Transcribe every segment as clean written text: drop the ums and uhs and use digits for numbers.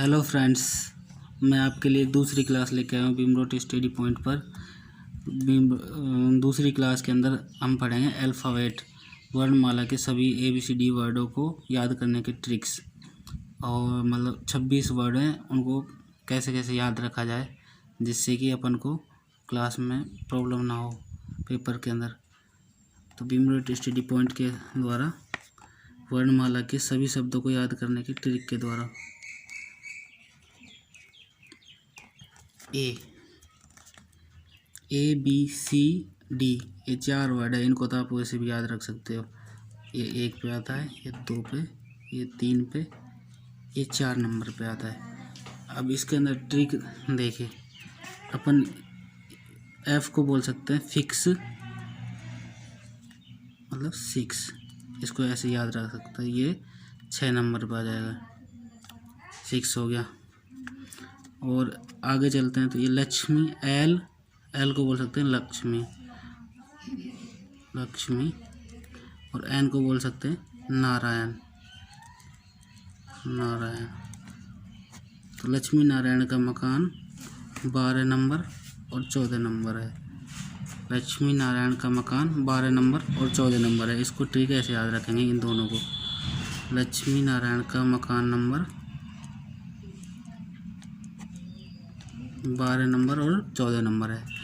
Hello friends, मैं आपके लिए दूसरी क्लास लेके आया हूँ भीमरोट स्टडी पॉइंट पर। दूसरी क्लास के अंदर हम पढ़ेंगे अल्फ़ाबेट वर्णमाला के सभी ABCD वर्डों को याद करने के ट्रिक्स। और मतलब 26 वर्ड हैं, उनको कैसे कैसे याद रखा जाए जिससे कि अपन को क्लास में प्रॉब्लम ना हो पेपर के अंदर। तो भीमरोट स्टडी पॉइंट के द्वारा वर्णमाला के सभी शब्दों को याद करने की ट्रिक के द्वारा ABCD ये 4 वर्ड है। इनको तो आप वैसे भी याद रख सकते हो। ये 1 पे आता है, ये 2 पे, ये 3 पे, ये 4 नंबर पे आता है। अब इसके अंदर ट्रिक देखिए, अपन F को बोल सकते हैं फिक्स, मतलब 6। इसको ऐसे याद रख सकते हैं। ये 6 नंबर पे आ जाएगा, 6 हो गया। और आगे चलते हैं तो ये लक्ष्मी, L को बोल सकते हैं लक्ष्मी, और N को बोल सकते हैं नारायण। तो लक्ष्मी नारायण का मकान 12 नंबर और 14 नंबर है। लक्ष्मी नारायण का मकान 12 नंबर और 14 नंबर है। इसको ट्रिक ऐसे याद रखेंगे इन दोनों को। लक्ष्मी नारायण का मकान नंबर 12 नंबर और 14 नंबर है।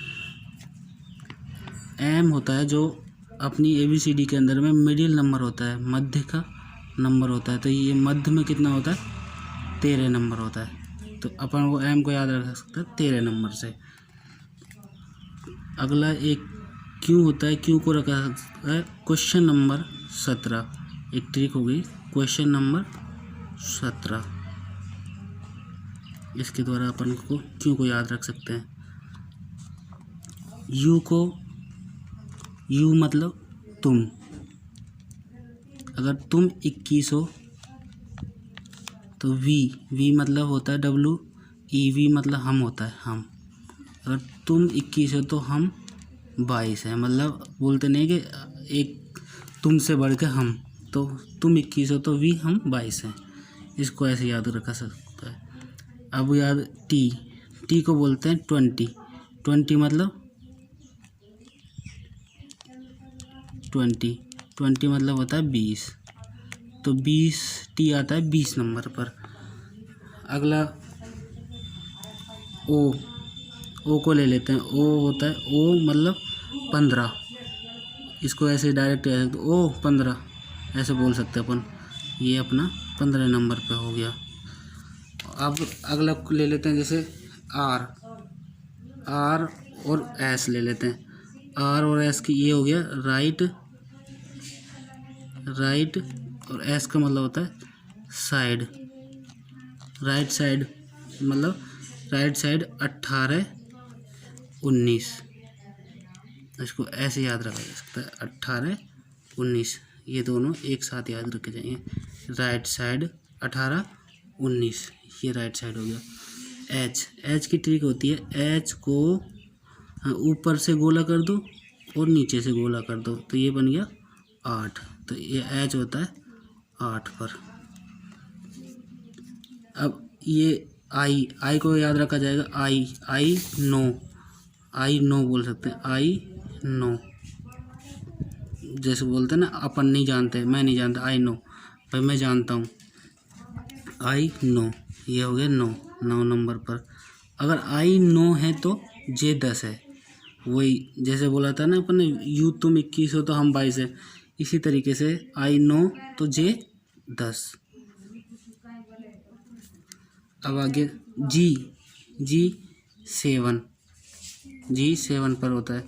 M होता है जो अपनी ABCD के अंदर में मिडिल नंबर होता है, मध्य का नंबर होता है। तो ये मध्य में कितना होता है? 13 नंबर होता है। तो अपन को M को याद रख सकते हैं 13 नंबर से। अगला एक Q होता है, Q को रखा सकता है क्वेश्चन नंबर 17। एक ट्रिक हो गई, क्वेश्चन नंबर 17। इसके द्वारा अपन को Q को याद रख सकते हैं। U मतलब तुम। अगर तुम 21 हो तो V मतलब होता है WEV मतलब हम होता है हम। अगर तुम 21 हो तो हम 22 है। मतलब बोलते नहीं कि एक तुमसे बढ़ के हम, तो तुम 21 हो तो हम 22 हैं। इसको ऐसे याद रखा सकता है। अब याद T को बोलते हैं 20 मतलब 20 मतलब होता है 20। तो 20 T आता है 20 नंबर पर। अगला O को ले लेते हैं। O होता है O मतलब 15। इसको ऐसे डायरेक्ट O 15 ऐसे बोल सकते हैं अपन। ये अपना 15 नंबर पे हो गया। अब अगला ले लेते हैं, जैसे R और S ले लेते हैं। R और S की ये हो गया राइट, और S का मतलब होता है साइड। राइट साइड मतलब राइट साइड 18 19। इसको ऐसे याद रखा जा सकता है 18 19। ये दोनों एक साथ याद रखे जाएंगे। राइट साइड 18 19, ये राइट साइड हो गया। H की ट्रिक होती है, H को ऊपर से गोला कर दो और नीचे से गोला कर दो, तो ये बन गया 8। तो ये H होता है 8 पर। अब ये I को याद रखा जाएगा। I नो बोल सकते हैं। I नो जैसे बोलते हैं ना, अपन नहीं जानते, मैं नहीं जानता, I नो भाई मैं जानता हूँ। I नो ये हो गया 9 नंबर पर। अगर I नो है तो J 10 है। वही जैसे बोला था ना अपन ने, यू तुम 21 हो तो हम 22 है। इसी तरीके से I नो तो J 10। अब आगे G 7 पर होता है।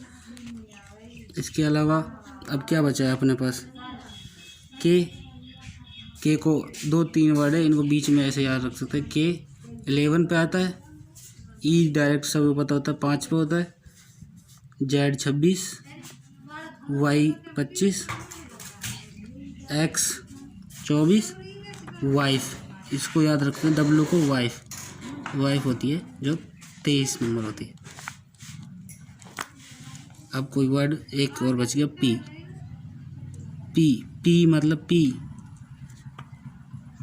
इसके अलावा अब क्या बचा है अपने पास? K को 2-3 वर्ड है, इनको बीच में ऐसे याद रख सकते हैं। K 11 पे आता है। E डायरेक्ट सबको पता होता है 5 पे होता है। Z 26, Y 25, X 24, वाइफ इसको याद रखते हैं। W को वाइफ होती है जो 23 नंबर होती है। अब कोई वर्ड एक और बच गया, P मतलब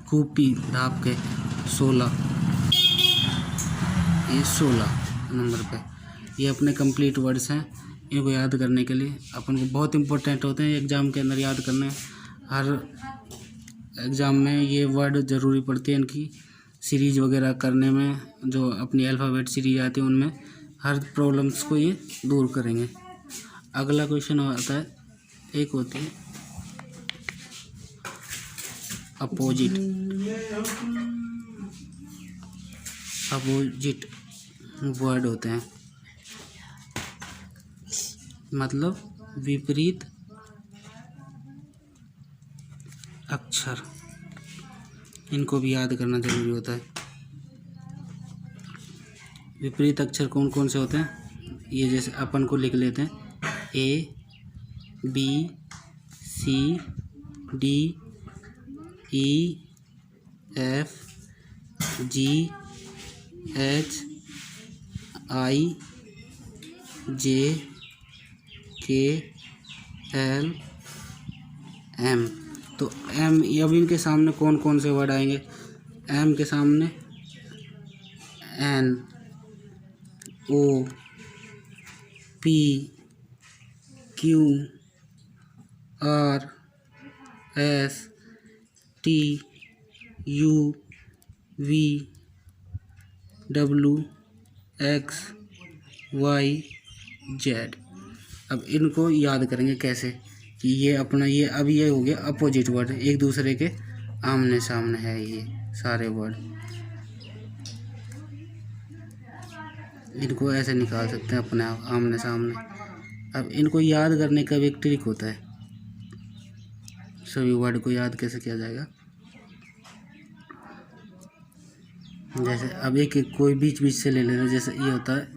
खूब पी ढाप के 16। ये 16 नंबर पे। ये अपने कंप्लीट वर्ड्स हैं, इनको याद करने के लिए अपन को बहुत इंपॉर्टेंट होते हैं एग्ज़ाम के अंदर याद करने। हर एग्ज़ाम में ये वर्ड ज़रूरी पड़ती है, इनकी सीरीज वगैरह करने में, जो अपनी अल्फ़ाबेट सीरीज आती है उनमें हर प्रॉब्लम्स को ये दूर करेंगे। अगला क्वेश्चन आता है, एक होती है अपोजिट। अपोजिट वर्ड होते हैं, मतलब विपरीत अक्षर, इनको भी याद करना जरूरी होता है। विपरीत अक्षर कौन कौन से होते हैं, ये जैसे अपन को लिख लेते हैं A B C D E F G H I J K L M। तो M, अब इनके सामने कौन कौन से वर्ड आएंगे, M के सामने N O P Q R S T U V W X Y Z। अब इनको याद करेंगे कैसे कि ये अपना ये अब ये हो गया अपोजिट वर्ड, एक दूसरे के आमने सामने है ये सारे वर्ड। इनको ऐसे निकाल सकते हैं अपने आप आमने सामने। अब इनको याद करने का भी एक ट्रिक होता है, सभी वर्ड को याद कैसे किया जाएगा। जैसे अब एक एक कोई बीच बीच से ले लेते हैं, जैसे ये होता है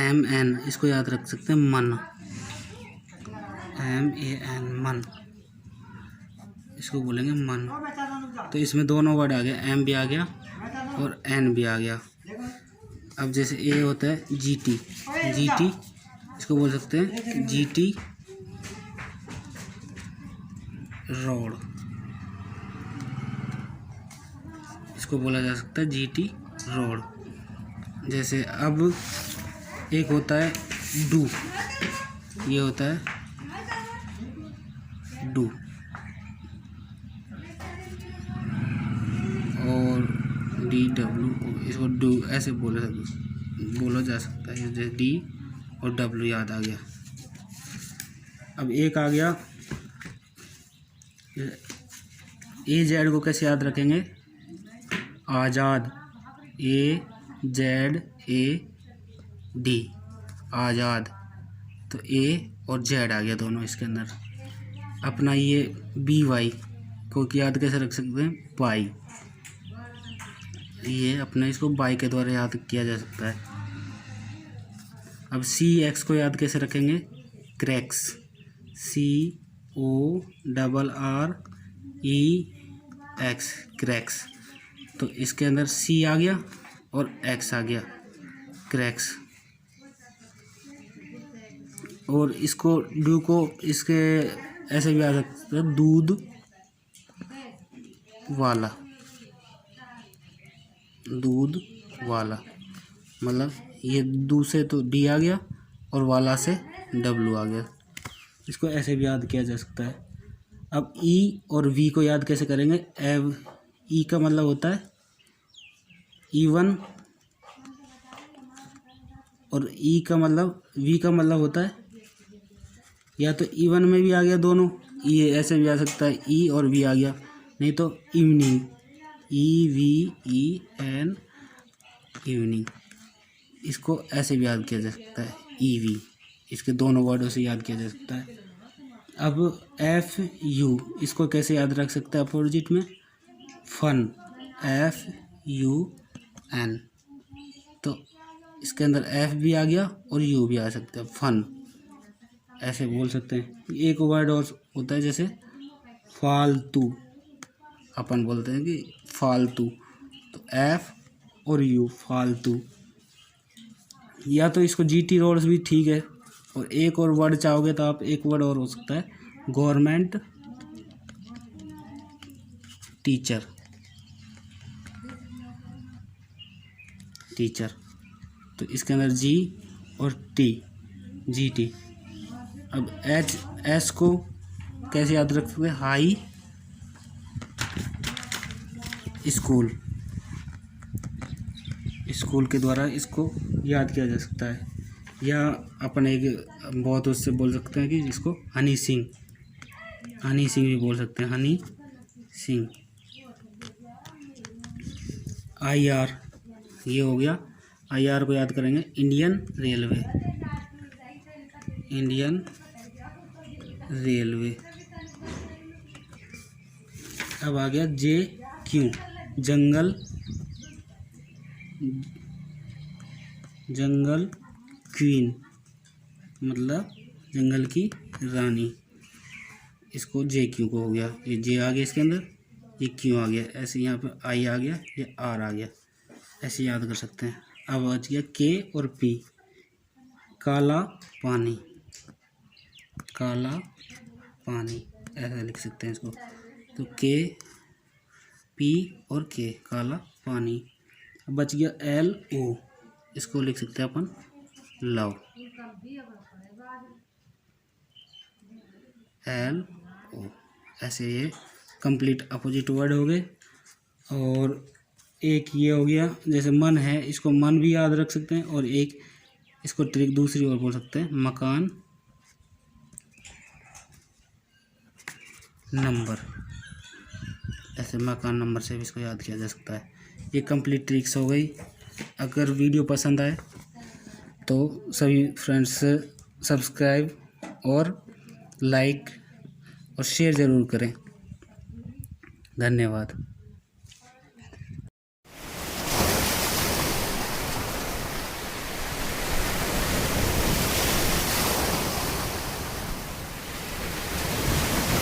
MN, इसको याद रख सकते हैं मन, MAN मन, इसको बोलेंगे मन। तो इसमें दोनों वर्ड आ गया, M भी आ गया और N भी आ गया। अब जैसे ये होता है GT, इसको बोल सकते हैं GT रोड, इसको बोला जा सकता है GT रोड। जैसे अब एक होता है डू, ये होता है डू, और DW, इसको डू ऐसे बोला जा सकता है। जैसे D और W याद आ गया। अब एक आ गया AZ को कैसे याद रखेंगे, आज़ाद, AZAD आज़ाद। तो A और Z आ गया दोनों इसके अंदर। अपना ये BY को याद कैसे रख सकते हैं, बाई, ये अपना इसको बाई के द्वारा याद किया जा सकता है। अब CX को याद कैसे रखेंगे, क्रैक्स, CORREX क्रैक्स। तो इसके अंदर C आ गया और X आ गया, क्रैक्स। और इसको डू को इसके ऐसे भी आ सकता है, दूध वाला, दूध वाला, मतलब ये दू से तो D आ गया और वाला से W आ गया, इसको ऐसे भी याद किया जा सकता है। अब E और V को याद कैसे करेंगे, E का मतलब होता है E1 और E का मतलब V का मतलब होता है, या तो E1 में भी आ गया दोनों, ये ऐसे भी आ सकता है E और V आ गया, नहीं तो इवनिंग, EVEN इवनिंग, इसको ऐसे भी याद किया जा सकता है EV, इसके दोनों वर्डों से याद किया जा सकता है। अब FU, इसको कैसे याद रख सकते हैं अपोजिट में, फन, FUN। तो इसके अंदर F भी आ गया और U भी आ सकता है, फन, ऐसे बोल सकते हैं। एक वर्ड और होता है जैसे फालतू, अपन बोलते हैं कि फालतू, तो F और U फालतू, या तो इसको GT रोड्स भी ठीक है। और एक और वर्ड चाहोगे तो आप एक वर्ड और हो सकता है गवर्नमेंट टीचर, टीचर। तो इसके अंदर जी और टी, जी टी। अब एच एस को कैसे याद रखोगे? हाई स्कूल, स्कूल के द्वारा इसको याद किया जा सकता है। या अपन एक बहुत उससे बोल सकते हैं कि इसको हनी सिंह, हनी सिंह भी बोल सकते हैं, हनी सिंह। आई आर, ये हो गया। आई आर को याद करेंगे, इंडियन रेलवे, इंडियन रेलवे। अब आ गया जे क्यू, जंगल, जंगल क्वीन, मतलब जंगल की रानी। इसको जे क्यू को हो गया, ये जे आ गया इसके अंदर, ये क्यू आ गया, ऐसे यहाँ पे आई आ गया, ये आर आ गया, ऐसे याद कर सकते हैं। अब बच गया के और पी, काला पानी, काला पानी, ऐसा लिख सकते हैं इसको। तो के पी और के, काला पानी। अब बच गया एल ओ, इसको लिख सकते हैं अपन लव, एल ओ। ऐसे ये कंप्लीट अपोजिट वर्ड हो गए। और एक ये हो गया, जैसे मन है, इसको मन भी याद रख सकते हैं। और एक इसको ट्रिक दूसरी ओर बोल सकते हैं, मकान नंबर, ऐसे मकान नंबर से भी इसको याद किया जा सकता है। ये कंप्लीट ट्रिक्स हो गई। अगर वीडियो पसंद आए तो सभी फ्रेंड्स सब्सक्राइब और लाइक और शेयर ज़रूर करें। धन्यवाद।